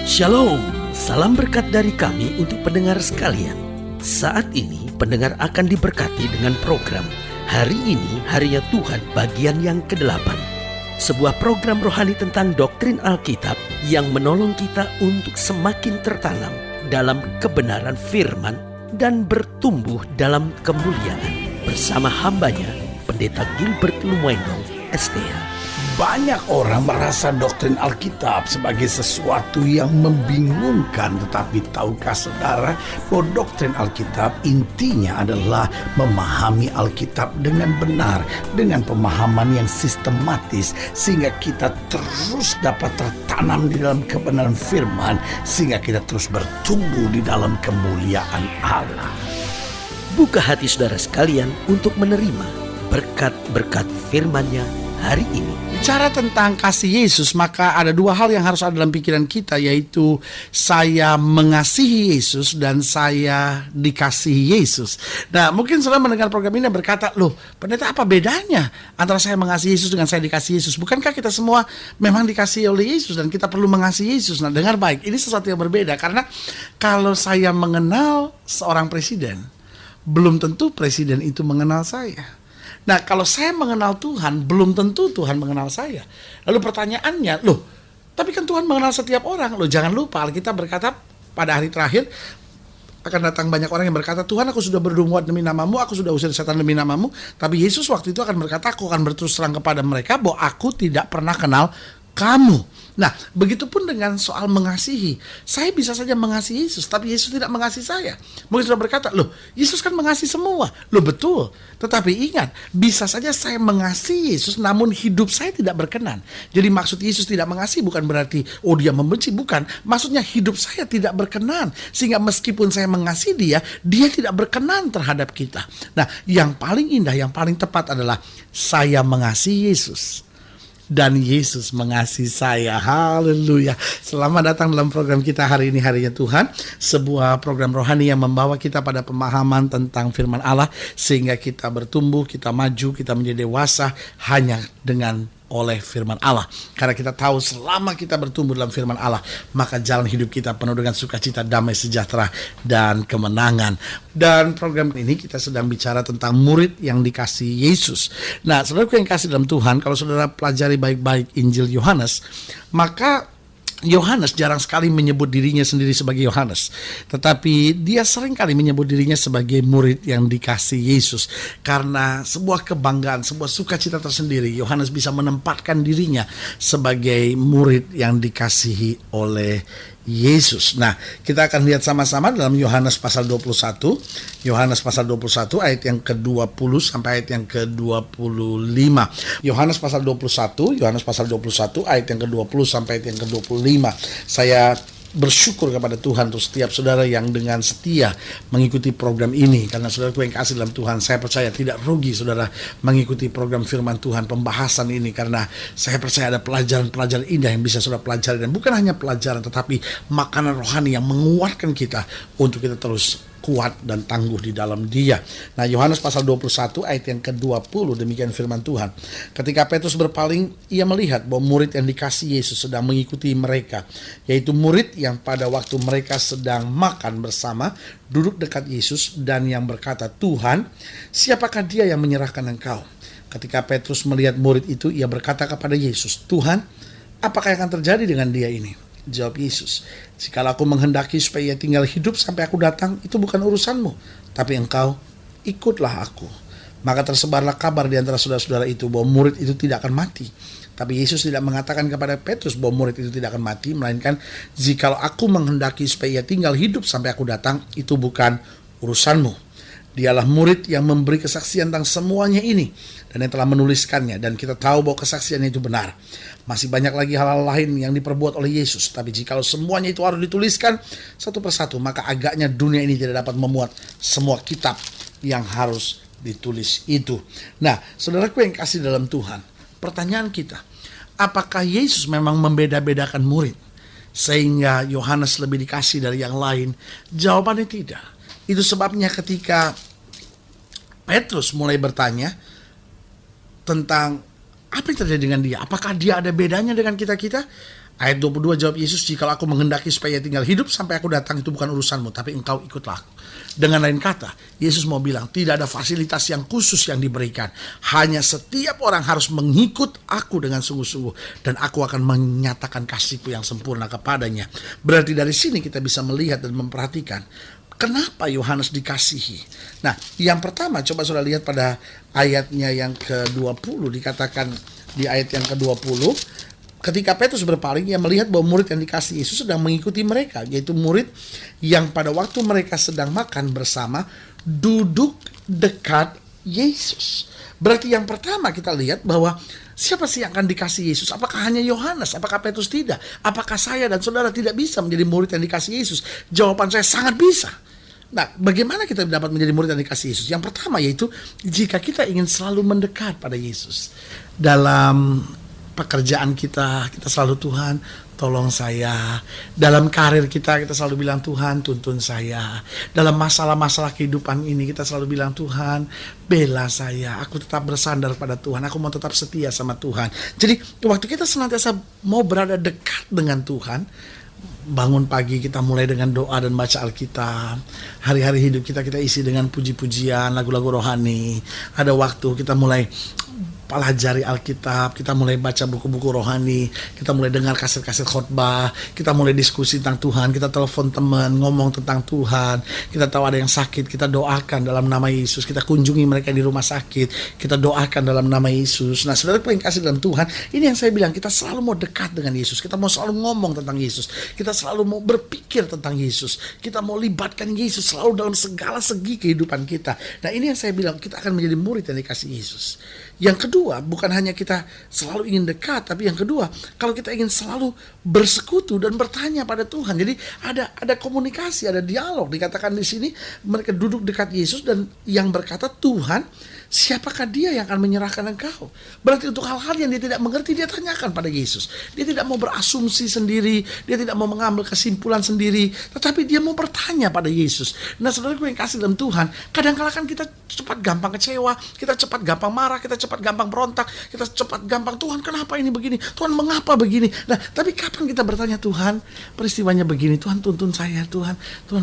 Shalom, salam berkat dari kami untuk pendengar sekalian. Saat ini pendengar akan diberkati dengan program Hari Ini Harinya Tuhan bagian yang ke-8. Sebuah program rohani tentang doktrin Alkitab yang menolong kita untuk semakin tertanam dalam kebenaran firman dan bertumbuh dalam kemuliaan. Bersama hambanya, Pendeta Gilbert Lumendo, STH. Banyak orang merasa doktrin Alkitab sebagai sesuatu yang membingungkan. Tetapi tahukah saudara bahwa doktrin Alkitab intinya adalah memahami Alkitab dengan benar, dengan pemahaman yang sistematis, sehingga kita terus dapat tertanam di dalam kebenaran firman, sehingga kita terus bertumbuh di dalam kemuliaan Allah. Buka hati saudara sekalian untuk menerima berkat-berkat firman-Nya hari ini. Bicara tentang kasih Yesus, maka ada dua hal yang harus ada dalam pikiran kita, yaitu saya mengasihi Yesus dan saya dikasihi Yesus. Nah, mungkin saudara mendengar program ini dan berkata, loh, pendeta, apa bedanya antara saya mengasihi Yesus dengan saya dikasihi Yesus? Bukankah kita semua memang dikasihi oleh Yesus dan kita perlu mengasihi Yesus? Nah, dengar baik, ini sesuatu yang berbeda, karena kalau saya mengenal seorang presiden, belum tentu presiden itu mengenal saya. Nah, kalau saya mengenal Tuhan, belum tentu Tuhan mengenal saya. Lalu pertanyaannya, loh, tapi kan Tuhan mengenal setiap orang. Loh, jangan lupa, Alkitab berkata pada hari terakhir akan datang banyak orang yang berkata, Tuhan, aku sudah berbuat demi namamu, aku sudah usir setan demi namamu. Tapi Yesus waktu itu akan berkata, aku akan berterus terang kepada mereka bahwa aku tidak pernah kenal kamu. Nah, begitupun dengan soal mengasihi. Saya bisa saja mengasihi Yesus, tapi Yesus tidak mengasihi saya. Mungkin sudah berkata, loh, Yesus kan mengasihi semua. Loh, betul. Tetapi ingat, bisa saja saya mengasihi Yesus, namun hidup saya tidak berkenan. Jadi maksud Yesus tidak mengasihi bukan berarti, oh, dia membenci. Bukan. Maksudnya hidup saya tidak berkenan. Sehingga meskipun saya mengasihi dia, dia tidak berkenan terhadap kita. Nah, yang paling indah, yang paling tepat adalah saya mengasihi Yesus dan Yesus mengasihi saya. Haleluya. Selamat datang dalam program kita hari ini, Harinya Tuhan. Sebuah program rohani yang membawa kita pada pemahaman tentang firman Allah, sehingga kita bertumbuh, kita maju, kita menjadi dewasa hanya dengan oleh firman Allah. Karena kita tahu selama kita bertumbuh dalam firman Allah, maka jalan hidup kita penuh dengan sukacita, damai sejahtera, dan kemenangan. Dan program ini kita sedang bicara tentang murid yang dikasihi Yesus. Nah, saudaraku yang kasih dalam Tuhan, kalau saudara pelajari baik-baik Injil Yohanes, maka Yohanes jarang sekali menyebut dirinya sendiri sebagai Yohanes, tetapi dia sering kali menyebut dirinya sebagai murid yang dikasihi Yesus. Karena sebuah kebanggaan, sebuah sukacita tersendiri, Yohanes bisa menempatkan dirinya sebagai murid yang dikasihi oleh Yesus. Nah, kita akan lihat sama-sama dalam Yohanes pasal 21. Yohanes pasal 21 ayat yang ke-20 sampai ayat yang ke-25. Yohanes pasal 21, Yohanes pasal 21 ayat yang ke-20 sampai ayat yang ke-25. Saya bersyukur kepada Tuhan untuk setiap saudara yang dengan setia mengikuti program ini. Karena saudaraku yang kasih dalam Tuhan, saya percaya tidak rugi saudara mengikuti program firman Tuhan, pembahasan ini, karena saya percaya ada pelajaran-pelajaran indah yang bisa saudara pelajari, dan bukan hanya pelajaran tetapi makanan rohani yang menguatkan kita untuk kita terus kuat dan tangguh di dalam Dia. Nah, Yohanes pasal 21 ayat yang ke-20, demikian firman Tuhan. Ketika Petrus berpaling, ia melihat bahwa murid yang dikasihi Yesus sedang mengikuti mereka, yaitu murid yang pada waktu mereka sedang makan bersama duduk dekat Yesus, dan yang berkata, Tuhan, siapakah dia yang menyerahkan engkau? Ketika Petrus melihat murid itu, ia berkata kepada Yesus, Tuhan, apakah yang akan terjadi dengan dia ini? Jawab Yesus, jikalau aku menghendaki supaya ia tinggal hidup sampai aku datang, itu bukan urusanmu, tapi engkau ikutlah aku. Maka tersebarlah kabar di antara saudara-saudara itu bahwa murid itu tidak akan mati. Tapi Yesus tidak mengatakan kepada Petrus bahwa murid itu tidak akan mati, melainkan jikalau aku menghendaki supaya ia tinggal hidup sampai aku datang, itu bukan urusanmu. Dialah murid yang memberi kesaksian tentang semuanya ini, dan yang telah menuliskannya, dan kita tahu bahwa kesaksiannya itu benar. Masih banyak lagi hal-hal lain yang diperbuat oleh Yesus, tapi jikalau semuanya itu harus dituliskan satu persatu, maka agaknya dunia ini tidak dapat memuat semua kitab yang harus ditulis itu. Nah, saudaraku yang kasih dalam Tuhan, pertanyaan kita, apakah Yesus memang membeda-bedakan murid sehingga Yohanes lebih dikasih dari yang lain? Jawabannya tidak. Itu sebabnya ketika Petrus mulai bertanya tentang apa yang terjadi dengan dia, apakah dia ada bedanya dengan kita-kita? Ayat 22 jawab Yesus, "Jikalau aku menghendaki supaya ia tinggal hidup sampai aku datang, itu bukan urusanmu, tapi engkau ikutlah aku." Dengan lain kata, Yesus mau bilang tidak ada fasilitas yang khusus yang diberikan. Hanya setiap orang harus mengikut aku dengan sungguh-sungguh, dan aku akan menyatakan kasihku yang sempurna kepadanya. Berarti dari sini kita bisa melihat dan memperhatikan kenapa Yohanes dikasihi. Nah, yang pertama coba saudara lihat pada ayatnya yang ke-20, dikatakan di ayat yang ke-20, ketika Petrus berpaling, ia melihat bahwa murid yang dikasihi Yesus sedang mengikuti mereka, yaitu murid yang pada waktu mereka sedang makan bersama duduk dekat Yesus. Berarti yang pertama kita lihat bahwa siapa sih yang akan dikasihi Yesus? Apakah hanya Yohanes? Apakah Petrus tidak? Apakah saya dan saudara tidak bisa menjadi murid yang dikasihi Yesus? Jawaban saya sangat bisa. Nah, bagaimana kita dapat menjadi murid yang dikasihi Yesus? Yang pertama yaitu jika kita ingin selalu mendekat pada Yesus. Dalam pekerjaan kita selalu, "Tuhan, tolong saya." Dalam karir kita selalu bilang, "Tuhan, tuntun saya." Dalam masalah-masalah kehidupan ini kita selalu bilang, "Tuhan, bela saya. Aku tetap bersandar pada Tuhan. Aku mau tetap setia sama Tuhan." Jadi waktu kita senantiasa mau berada dekat dengan Tuhan, bangun pagi kita mulai dengan doa dan baca Alkitab. Hari-hari hidup kita isi dengan puji-pujian, lagu-lagu rohani. Ada waktu kita mulai pelajari Alkitab, kita mulai baca buku-buku rohani, kita mulai dengar kaset-kaset khotbah, kita mulai diskusi tentang Tuhan, kita telepon teman, ngomong tentang Tuhan, kita tahu ada yang sakit, kita doakan dalam nama Yesus, kita kunjungi mereka di rumah sakit, kita doakan dalam nama Yesus. Nah, saudara yang kasih dalam Tuhan, ini yang saya bilang, kita selalu mau dekat dengan Yesus, kita mau selalu ngomong tentang Yesus, kita selalu mau berpikir tentang Yesus, kita mau libatkan Yesus selalu dalam segala segi kehidupan kita. Nah, ini yang saya bilang, kita akan menjadi murid yang dikasih Yesus. Yang kedua, bukan hanya kita selalu ingin dekat, tapi yang kedua, kalau kita ingin selalu bersekutu dan bertanya pada Tuhan. Jadi ada komunikasi, ada dialog. Dikatakan di sini mereka duduk dekat Yesus dan yang berkata, "Tuhan, siapakah dia yang akan menyerahkan engkau?" Berarti untuk hal-hal yang dia tidak mengerti, dia tanyakan pada Yesus. Dia tidak mau berasumsi sendiri, dia tidak mau mengambil kesimpulan sendiri, tetapi dia mau bertanya pada Yesus. Nah, saudaraku yang kasih dalam Tuhan, kadang-kala kan kita cepat gampang kecewa, kita cepat gampang marah, kita cepat gampang berontak, kita cepat gampang, "Tuhan, kenapa ini begini? Tuhan, mengapa begini?" Nah, tapi kapan kita bertanya, "Tuhan, peristiwanya begini, Tuhan tuntun saya, Tuhan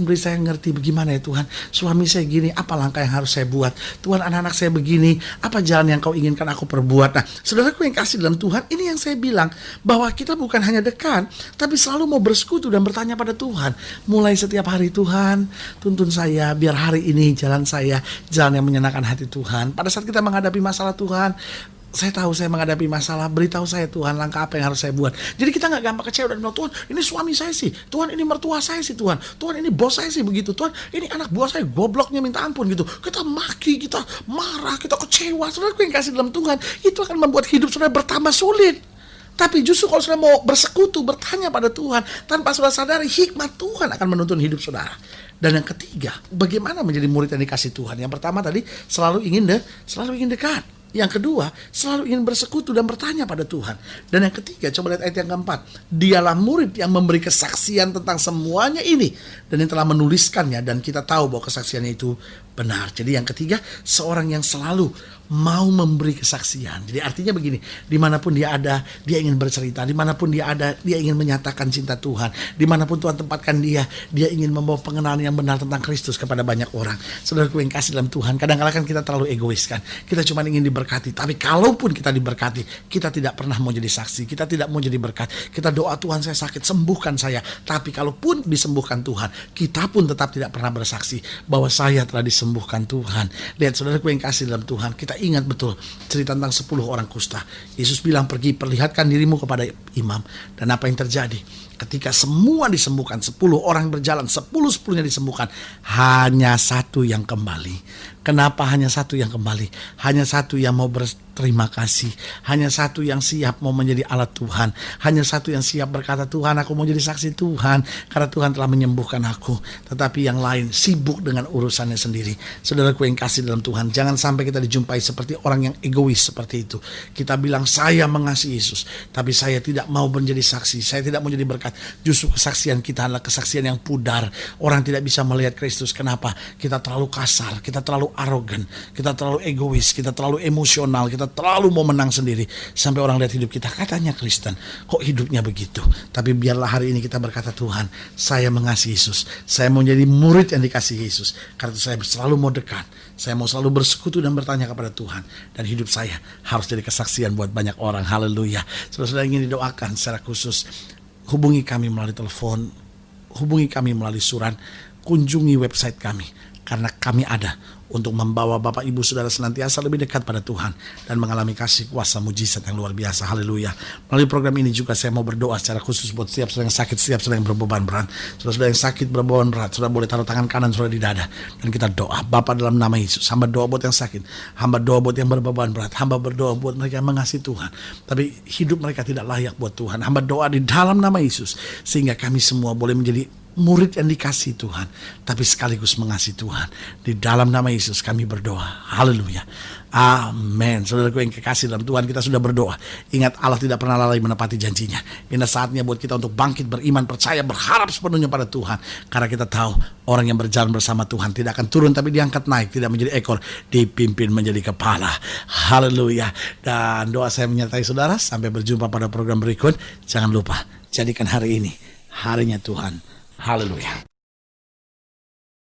beri saya ngerti bagaimana ya Tuhan, suami saya gini, apa langkah yang harus saya buat, Tuhan, anak-anak saya begini, apa jalan yang kau inginkan aku perbuat." Nah, saudaraku yang kasih dalam Tuhan, ini yang saya bilang, bahwa kita bukan hanya dekat, tapi selalu mau bersekutu dan bertanya pada Tuhan. Mulai setiap hari, "Tuhan, tuntun saya, biar hari ini jalan saya, jalan yang menyenangkan hati Tuhan." Pada saat kita menghadapi masalah, "Tuhan, saya tahu saya menghadapi masalah, beritahu saya Tuhan langkah apa yang harus saya buat." Jadi kita gak gampang kecewa dan bilang, "Tuhan, ini suami saya sih, Tuhan, ini mertua saya sih, Tuhan ini bos saya sih begitu, Tuhan ini anak buah saya gobloknya minta ampun," gitu. Kita maki, kita marah, kita kecewa. Saudaraku yang kasih dalam Tuhan, itu akan membuat hidup saudara bertambah sulit. Tapi justru kalau saudara mau bersekutu, bertanya pada Tuhan, tanpa saudara sadari, hikmat Tuhan akan menuntun hidup saudara. Dan yang ketiga, bagaimana menjadi murid yang dikasih Tuhan? Yang pertama tadi, selalu ingin dekat. Yang kedua, selalu ingin bersekutu dan bertanya pada Tuhan. Dan yang ketiga, coba lihat ayat yang keempat. Dialah murid yang memberi kesaksian tentang semuanya ini, dan yang telah menuliskannya, dan kita tahu bahwa kesaksiannya itu benar. Jadi yang ketiga, seorang yang selalu mau memberi kesaksian. Jadi artinya begini, dimanapun dia ada, dia ingin bercerita. Dimanapun dia ada, dia ingin menyatakan cinta Tuhan. Dimanapun Tuhan tempatkan dia ingin membawa pengenalan yang benar tentang Kristus kepada banyak orang. Saudaraku yang kasih dalam Tuhan, kadang-kadang kan kita terlalu egois kan. Kita cuma ingin diberkati. Tapi kalaupun kita diberkati, kita tidak pernah mau jadi saksi. Kita tidak mau jadi berkat. Kita doa, "Tuhan, saya sakit, sembuhkan saya." Tapi kalaupun disembuhkan Tuhan, kita pun tetap tidak pernah bersaksi bahwa saya telah disembuhkan Tuhan. Lihat saudaraku yang kasih dalam Tuhan, kita ingat betul cerita tentang 10 orang kusta. Yesus bilang, "Pergi perlihatkan dirimu kepada imam." Dan apa yang terjadi? Ketika semua disembuhkan, 10 orang berjalan, 10-10-nya disembuhkan, hanya satu yang kembali. Kenapa hanya satu yang kembali? Hanya satu yang mau berterima kasih. Hanya satu yang siap mau menjadi alat Tuhan. Hanya satu yang siap berkata, "Tuhan, aku mau jadi saksi Tuhan, karena Tuhan telah menyembuhkan aku." Tetapi yang lain sibuk dengan urusannya sendiri. Saudaraku yang kasih dalam Tuhan, jangan sampai kita dijumpai seperti orang yang egois seperti itu. Kita bilang, "Saya mengasihi Yesus, tapi saya tidak mau menjadi saksi. Saya tidak mau jadi berkat masyarakat. Justru kesaksian kita adalah kesaksian yang pudar. Orang tidak bisa melihat Kristus. Kenapa? Kita terlalu kasar, kita terlalu arogan, kita terlalu egois, kita terlalu emosional, kita terlalu mau menang sendiri. Sampai orang lihat hidup kita, katanya Kristen, kok hidupnya begitu? Tapi biarlah hari ini kita berkata, Tuhan, saya mengasihi Yesus. Saya mau jadi murid yang dikasihi Yesus. Karena itu saya selalu mau dekat. Saya mau selalu bersekutu dan bertanya kepada Tuhan. Dan hidup saya harus jadi kesaksian buat banyak orang. Haleluya. Saudara-saudara ingin didoakan secara khusus, hubungi kami melalui telepon, hubungi kami melalui surat, kunjungi website kami. Karena kami ada untuk membawa Bapak Ibu Saudara senantiasa lebih dekat pada Tuhan dan mengalami kasih kuasa mujizat yang luar biasa. Haleluya. Melalui program ini juga saya mau berdoa secara khusus buat setiap saudara yang sakit, setiap saudara yang berbeban berat. Saudara-saudara yang sakit berbeban berat, saudara boleh taruh tangan kanan saudara di dada dan kita doa. Bapa, dalam nama Yesus, hamba doa buat yang sakit, hamba doa buat yang berbeban berat, hamba berdoa buat mereka yang mengasihi Tuhan tapi hidup mereka tidak layak buat Tuhan. Hamba doa di dalam nama Yesus sehingga kami semua boleh menjadi murid yang dikasih Tuhan, tapi sekaligus mengasihi Tuhan. Di dalam nama Yesus kami berdoa. Haleluya. Amin. Saudaraku yang kekasih dalam Tuhan, kita sudah berdoa. Ingat, Allah tidak pernah lalai menepati janjinya. Ini saatnya buat kita untuk bangkit, beriman, percaya, berharap sepenuhnya pada Tuhan. Karena kita tahu orang yang berjalan bersama Tuhan tidak akan turun tapi diangkat naik, tidak menjadi ekor, dipimpin menjadi kepala. Haleluya. Dan doa saya menyertai saudara. Sampai berjumpa pada program berikut. Jangan lupa, jadikan hari ini harinya Tuhan. Haleluya.